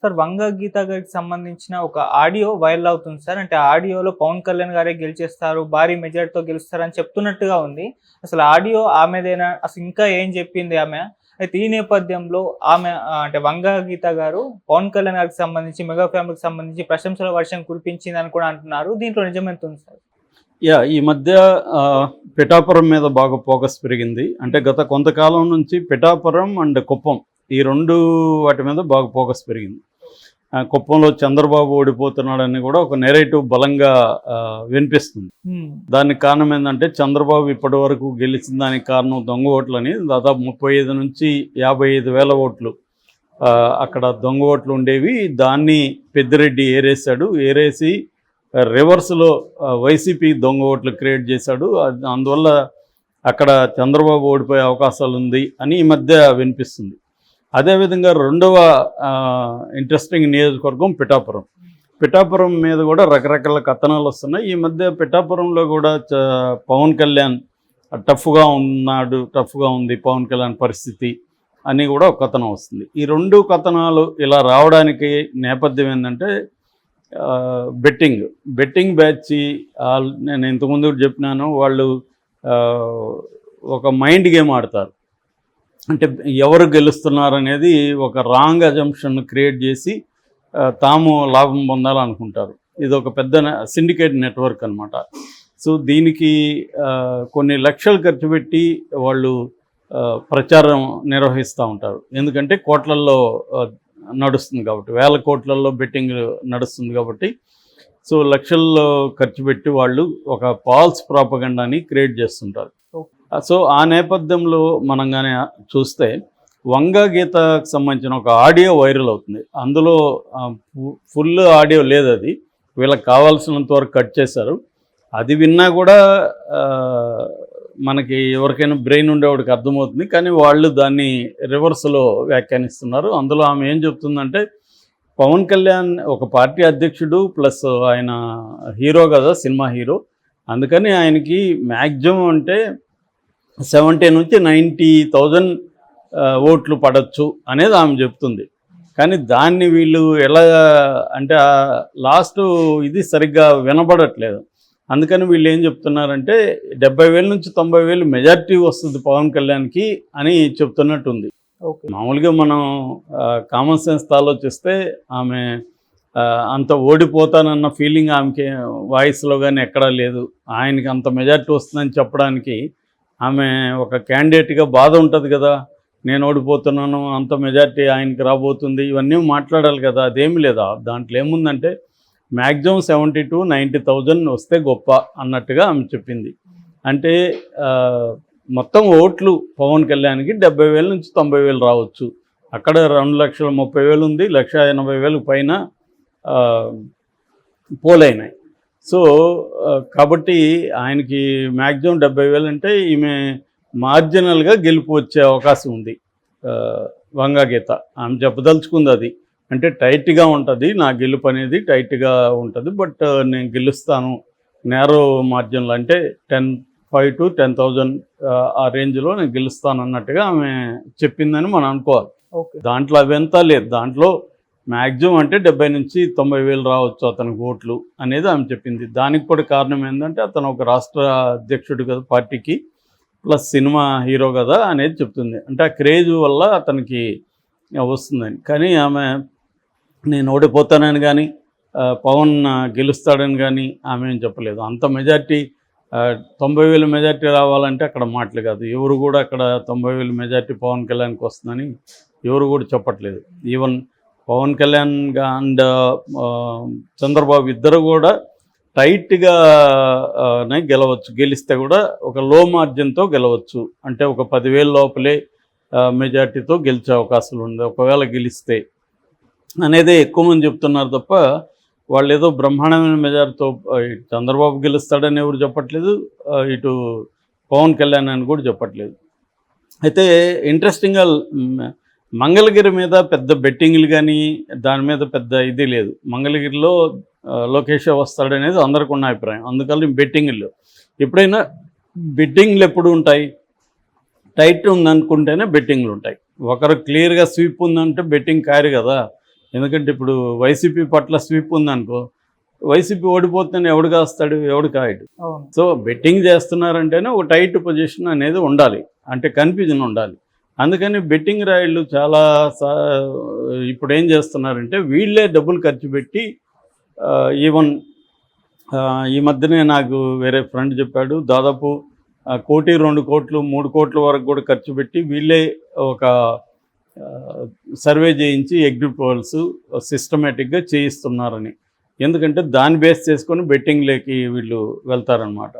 Sir 'వంగ గీత' గారికి సంబంధించిన ఒక ఆడియో వైరల్ అవుతుంది సార్. అంటే ఆ ఆడియోలో పవన్ కళ్యాణ్ గారే గెలిచేస్తారు, భారీ మెజారిటీతో గెలుస్తారని చెప్తున్నట్టుగా ఉంది. అసలు ఆడియో ఆమెదేనా? అసలు ఇంకా ఏం చెప్పింది ఆమె? అయితే ఈ నేపథ్యంలో ఆమె అంటే 'వంగ గీత' గారు పవన్ కళ్యాణ్ గారికి సంబంధించి, మెగా ఫ్యామిలీకి సంబంధించి ప్రశంసల వర్షం కురిపించిందని కూడా అంటున్నారు. దీంట్లో నిజమెంత ఉంది సార్? ఈ మధ్య పిఠాపురం మీద బాగా ఫోకస్ పెరిగింది. అంటే గత కొంతకాలం నుంచి పిఠాపురం అండ్ కుప్పం ఈ 2 వాటి మీద బాగా ఫోకస్ పెరిగింది. కుప్పంలో చంద్రబాబు ఓడిపోతున్నాడని కూడా ఒక నెరేటివ్ బలంగా వినిపిస్తుంది. దానికి కారణం ఏంటంటే చంద్రబాబు ఇప్పటి వరకు గెలిచిన దానికి కారణం దొంగ ఓట్లని. దాదాపు 35 నుంచి 55 వేల ఓట్లు అక్కడ దొంగ ఓట్లు ఉండేవి. దాన్ని పెద్దిరెడ్డి ఏరేశాడు. ఏరేసి రివర్స్లో వైసీపీ దొంగ ఓట్లు క్రియేట్ చేశాడు. అందువల్ల అక్కడ చంద్రబాబు ఓడిపోయే అవకాశాలు ఉంది అని ఈ మధ్య వినిపిస్తుంది. అదేవిధంగా రెండవ ఇంట్రెస్టింగ్ నియోజకవర్గం పిఠాపురం మీద కూడా రకరకాల కథనాలు వస్తున్నాయి. ఈ మధ్య పిఠాపురంలో కూడా పవన్ కళ్యాణ్ టఫ్గా ఉంది పవన్ కళ్యాణ్ పరిస్థితి అని కూడా ఒక కథనం వస్తుంది. ఈ 2 కథనాలు ఇలా రావడానికి నేపథ్యం ఏంటంటే బెట్టింగ్ బ్యాచ్. నేను ఇంతకుముందు చెప్పినాను, వాళ్ళు ఒక మైండ్ గేమ్ ఆడతారు. అంటే ఎవరు గెలుస్తున్నారు అనేది ఒక రాంగ్ అజంప్షన్ క్రియేట్ చేసి తాము లాభం పొందాలనుకుంటారు. ఇది ఒక పెద్ద సిండికేట్ నెట్వర్క్ అనమాట. సో దీనికి కొన్ని లక్షలు ఖర్చు పెట్టి వాళ్ళు ప్రచారం నిర్వహిస్తూ ఉంటారు. ఎందుకంటే కోట్లల్లో నడుస్తుంది కాబట్టి, వేల కోట్లలో బెట్టింగ్ నడుస్తుంది కాబట్టి, సో లక్షల్లో ఖర్చు పెట్టి వాళ్ళు ఒక ఫాల్స్ ప్రాపగండాని క్రియేట్ చేస్తుంటారు. సో ఆ నేపథ్యంలో మనం కానీ చూస్తే 'వంగ గీతకు' సంబంధించిన ఒక ఆడియో వైరల్ అవుతుంది. అందులో ఫుల్ ఆడియో లేదు, అది వీళ్ళకి కావాల్సినంత వరకు కట్ చేశారు. అది విన్నా కూడా మనకి ఎవరికైనా బ్రెయిన్ ఉండేవాడికి అర్థమవుతుంది. కానీ వాళ్ళు దాన్ని రివర్స్లో వ్యాఖ్యానిస్తున్నారు. అందులో ఆమె ఏం చెప్తుందంటే, పవన్ కళ్యాణ్ ఒక పార్టీ అధ్యక్షుడు ప్లస్ ఆయన హీరో కదా, సినిమా హీరో. అందుకని ఆయనకి మ్యాక్సిమం అంటే 70 నుంచి 90,000 ఓట్లు పడవచ్చు అనేది ఆమె చెప్తుంది. కానీ దాన్ని వీళ్ళు ఎలా అంటే లాస్ట్ ఇది సరిగ్గా వినబడట్లేదు. అందుకని వీళ్ళు ఏం చెప్తున్నారంటే 70,000 నుంచి 90,000 మెజారిటీ వస్తుంది పవన్ కళ్యాణ్కి అని చెప్తున్నట్టుంది. మామూలుగా మనం కామన్ సెన్స్తో ఆలోచిస్తే ఆమె అంత ఓడిపోతానన్న ఫీలింగ్ ఆమెకి వాయిస్లో కానీ ఎక్కడా లేదు. ఆయనకి అంత మెజారిటీ వస్తుందని చెప్పడానికి ఆమె ఒక క్యాండిడేట్గా బాధ ఉంటుంది కదా, నేను ఓడిపోతున్నాను, అంత మెజారిటీ ఆయనకి రాబోతుంది, ఇవన్నీ మాట్లాడాలి కదా. అదేమి లేదా, దాంట్లో ఏముందంటే మ్యాక్సిమం 70 to 90,000 వస్తే గొప్ప అన్నట్టుగా ఆమె చెప్పింది. అంటే మొత్తం ఓట్లు పవన్ కళ్యాణ్కి 70,000 నుంచి 90,000 రావచ్చు. అక్కడ 2,30,000 ఉంది, 1,80,000 పైన పోలైనాయి. సో కాబట్టి ఆయనకి మ్యాక్సిమం 70,000 అంటే ఈమె మార్జినల్గా గెలుపు వచ్చే అవకాశం ఉంది. 'వంగ గీత' ఆమె చెప్పదలుచుకుంది అది. అంటే టైట్గా ఉంటుంది, నా గెలుపు అనేది టైట్గా ఉంటుంది, బట్ నేను గెలుస్తాను నేరో మార్జిన్లో, అంటే 5 to 10,000 ఆ రేంజ్లో నేను గెలుస్తాను అన్నట్టుగా ఆమె చెప్పిందని మనం అనుకోవాలి. దాంట్లో అవంతా లేదు. దాంట్లో మ్యాక్సిమం అంటే 70 నుంచి 90,000 రావచ్చు అతనికి ఓట్లు అనేది ఆమె చెప్పింది. దానికి కూడా కారణం ఏంటంటే అతను ఒక రాష్ట్ర అధ్యక్షుడు కదా పార్టీకి, ప్లస్ సినిమా హీరో కదా అనేది చెప్తుంది. అంటే ఆ క్రేజ్ వల్ల అతనికి వస్తుందని. కానీ ఆమె నేను ఓడిపోతానని కానీ పవన్ గెలుస్తాడని కానీ ఆమె ఏం చెప్పలేదు. అంత మెజార్టీ 90,000 మెజార్టీ రావాలంటే అక్కడ మాటలు కాదు. ఎవరు కూడా అక్కడ 90,000 మెజార్టీ పవన్ కళ్యాణ్కి వస్తుందని ఎవరు కూడా చెప్పట్లేదు. ఈవెన్ పవన్ కళ్యాణ్ అండ్ చంద్రబాబు ఇద్దరు కూడా టైట్గా గెలవచ్చు. గెలిస్తే కూడా ఒక లో మార్జిన్తో గెలవచ్చు. అంటే ఒక 10,000 లోపలే మెజార్టీతో గెలిచే అవకాశాలు ఉంది ఒకవేళ గెలిస్తే అనేదే ఎక్కువ మంది చెప్తున్నారు తప్ప వాళ్ళు ఏదో బ్రహ్మాండమైన మెజార్టీతో చంద్రబాబు గెలుస్తాడని ఎవరు చెప్పట్లేదు, ఇటు పవన్ కళ్యాణ్ అని కూడా చెప్పట్లేదు. అయితే ఇంట్రెస్టింగ్గా మంగళగిరి మీద పెద్ద బెట్టింగ్లు కానీ దాని మీద పెద్ద ఇది లేదు. మంగళగిరిలో లోకేష్ వస్తాడనేది అందరికీ ఉన్న అభిప్రాయం. అందుకని బెట్టింగ్లు ఎప్పుడైనా బెట్టింగ్లు ఎప్పుడు ఉంటాయి, టైట్ ఉందనుకుంటేనే బెట్టింగ్లు ఉంటాయి. ఒకరు క్లియర్గా స్వీప్ ఉందంటే బెట్టింగ్ కారు కదా. ఎందుకంటే ఇప్పుడు వైసీపీ పట్ల స్వీప్ ఉందనుకో, వైసీపీ ఓడిపోతుందని ఎవడు కాస్తాడు, ఎవడు కాయడు. అవును. సో బెట్టింగ్ చేస్తున్నారంటేనే ఒక టైట్ పొజిషన్ అనేది ఉండాలి, అంటే కన్ఫ్యూజన్ ఉండాలి. అందుకని బెట్టింగ్ రాయిళ్ళు చాలా ఇప్పుడు ఏం చేస్తున్నారంటే వీళ్ళే డబ్బులు ఖర్చు పెట్టి ఈవెన్ ఈ మధ్యనే నాకు వేరే ఫ్రెండ్ చెప్పాడు, దాదాపు 1 కోటి 2 కోట్లు 3 కోట్ల వరకు కూడా ఖర్చు పెట్టి వీళ్ళే ఒక సర్వే చేయించి ఎగ్జిట్ పోల్స్ సిస్టమేటిక్గా చేయిస్తున్నారని. ఎందుకంటే దాన్ని బేస్ చేసుకొని బెట్టింగ్లోకి వీళ్ళు వెళ్తారనమాట.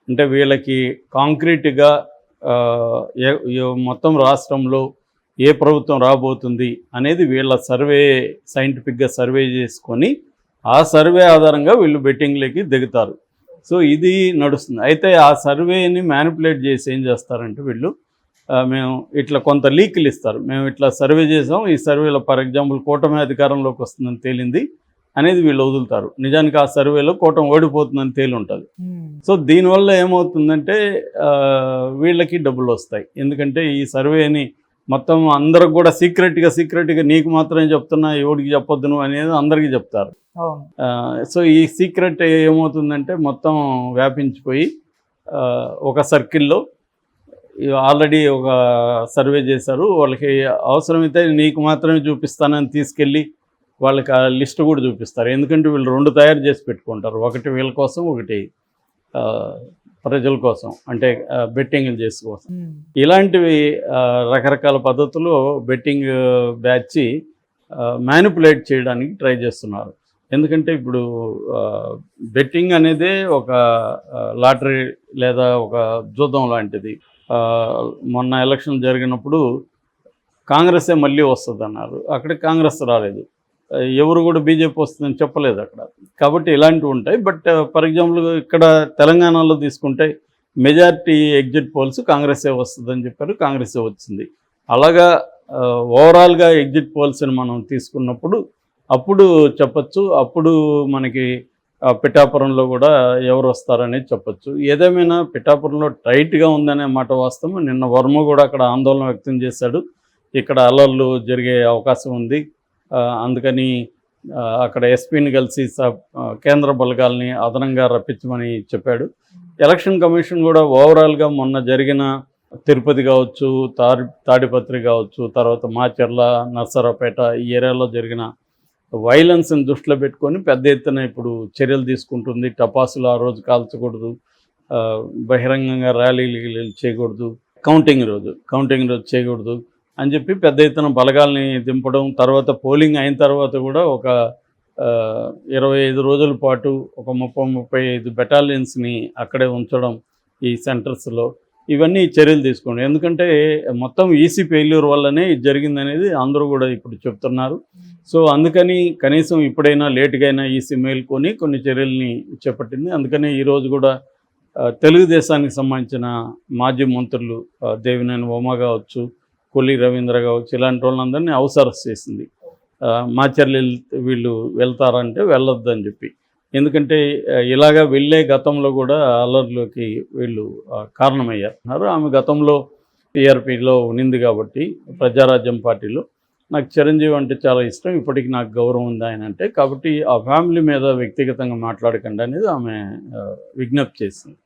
అంటే వీళ్ళకి కాంక్రీట్గా మొత్తం రాష్ట్రంలో ఏ ప్రభుత్వం రాబోతుంది అనేది వీళ్ళ సర్వే, సైంటిఫిక్గా సర్వే చేసుకొని ఆ సర్వే ఆధారంగా వీళ్ళు బెట్టింగ్లోకి దిగుతారు. సో ఇది నడుస్తుంది. అయితే ఆ సర్వేని మ్యానిపులేట్ చేసి ఏం చేస్తారంటే వీళ్ళు మేము ఇట్లా కొంత లీకులు ఇస్తారు, మేము ఇట్లా సర్వే చేసాం, ఈ సర్వేలో ఫర్ ఎగ్జాంపుల్ కూటమి అధికారంలోకి వస్తుందని తేలింది అనేది వీళ్ళు వదులుతారు. నిజానికి ఆ సర్వేలో కూటమి ఓడిపోతుందని తేలి ఉంటుంది. సో దీనివల్ల ఏమవుతుందంటే వీళ్ళకి డబ్బులు వస్తాయి. ఎందుకంటే ఈ సర్వేని మొత్తం అందరికి కూడా సీక్రెట్గా నీకు మాత్రమే చెప్తున్నా, ఎవరికి చెప్పొద్దు నువ్వు అనేది అందరికీ చెప్తారు. సో ఈ సీక్రెట్ ఏమవుతుందంటే మొత్తం వ్యాపించిపోయి ఒక సర్కిల్లో ఆల్రెడీ ఒక సర్వే చేశారు, వాళ్ళకి అవసరమైతే నీకు మాత్రమే చూపిస్తానని తీసుకెళ్ళి వాళ్ళకి ఆ లిస్ట్ కూడా చూపిస్తారు. ఎందుకంటే వీళ్ళు 2 తయారు చేసి పెట్టుకుంటారు, ఒకటి వీళ్ళ కోసం, ఒకటి ప్రజల కోసం, అంటే బెట్టింగ్లు చేసుకోసం. ఇలాంటివి రకరకాల పద్ధతుల్లో బెట్టింగ్ బ్యాచ్ మ్యానిపులేట్ చేయడానికి ట్రై చేస్తున్నారు. ఎందుకంటే ఇప్పుడు బెట్టింగ్ అనేది ఒక లాటరీ లేదా ఒక జూదం లాంటిది. మొన్న ఎలక్షన్ జరిగినప్పుడు కాంగ్రెసే మళ్ళీ వస్తుంది అన్నారు, అక్కడ కాంగ్రెస్ రాలేదు. ఎవరు కూడా బీజేపీ వస్తుందని చెప్పలేదు అక్కడ. కాబట్టి ఇలాంటివి ఉంటాయి. బట్ ఫర్ ఎగ్జాంపుల్ ఇక్కడ తెలంగాణలో తీసుకుంటే మెజారిటీ ఎగ్జిట్ పోల్స్ కాంగ్రెసే వస్తుందని చెప్పారు, కాంగ్రెసే వచ్చింది. అలాగా ఓవరాల్గా ఎగ్జిట్ పోల్స్ని మనం తీసుకున్నప్పుడు అప్పుడు చెప్పచ్చు, అప్పుడు మనకి పిఠాపురంలో కూడా ఎవరు వస్తారనేది చెప్పచ్చు. ఏదేమైనా పిఠాపురంలో టైట్గా ఉందనే మాట వాస్తవం. నిన్న వర్మ కూడా అక్కడ ఆందోళన వ్యక్తం చేశాడు, ఇక్కడ అల్లర్లు జరిగే అవకాశం ఉంది, అందుకని అక్కడ ఎస్పీని కలిసి కేంద్ర బలగాల్ని అదనంగా రప్పించమని చెప్పాడు. ఎలక్షన్ కమిషన్ కూడా ఓవరాల్గా మొన్న జరిగిన తిరుపతి కావచ్చు, తాడిపత్రి కావచ్చు, తర్వాత మాచర్ల, నర్సరావుపేట ఈ ఏరియాలో జరిగిన వైలెన్స్ని దృష్టిలో పెట్టుకొని పెద్ద ఎత్తున ఇప్పుడు చర్యలు తీసుకుంటుంది. టపాసులు ఆ రోజు కాల్చకూడదు, బహిరంగంగా ర్యాలీలు చేయకూడదు, కౌంటింగ్ రోజు చేయకూడదు అని చెప్పి పెద్ద ఎత్తున బలగాల్ని దింపడం. తర్వాత పోలింగ్ అయిన తర్వాత కూడా ఒక 25 రోజుల పాటు ఒక 30-35 బెటాలియన్స్ని అక్కడే ఉంచడం ఈ సెంటర్స్లో. ఇవన్నీ చర్యలు తీసుకోండి. ఎందుకంటే మొత్తం ఈసీ ఫెయిల్యూర్ వల్లనే ఇది జరిగిందనేది అందరూ కూడా ఇప్పుడు చెప్తున్నారు. సో అందుకని కనీసం ఇప్పుడైనా లేటుగా అయినా ఈసీ మేల్కొని కొన్ని చర్యల్ని చేపట్టింది. అందుకని ఈరోజు కూడా తెలుగుదేశానికి సంబంధించిన మాజీ మంత్రులు దేవినేని ఉమా కావచ్చు, కొల్లి రవీంద్ర కావచ్చు, ఇలాంటి వాళ్ళందరినీ అరెస్ట్ చేసింది. మాచర్లు వీళ్ళు వెళ్తారంటే వెళ్ళొద్దు అని చెప్పి. ఎందుకంటే ఇలాగా వెళ్ళే గతంలో కూడా అల్లర్లోకి వీళ్ళు కారణమయ్యారు. ఆమె గతంలో టీఆర్పీలో ఉన్నింది కాబట్టి, ప్రజారాజ్యం పార్టీలో. నాకు చిరంజీవి అంటే చాలా ఇష్టం, ఇప్పటికి నాకు గౌరవం ఉంది ఆయన అంటే. కాబట్టి ఆ ఫ్యామిలీ మీద వ్యక్తిగతంగా మాట్లాడకండి అనేది ఆమె విజ్ఞప్తి చేసింది.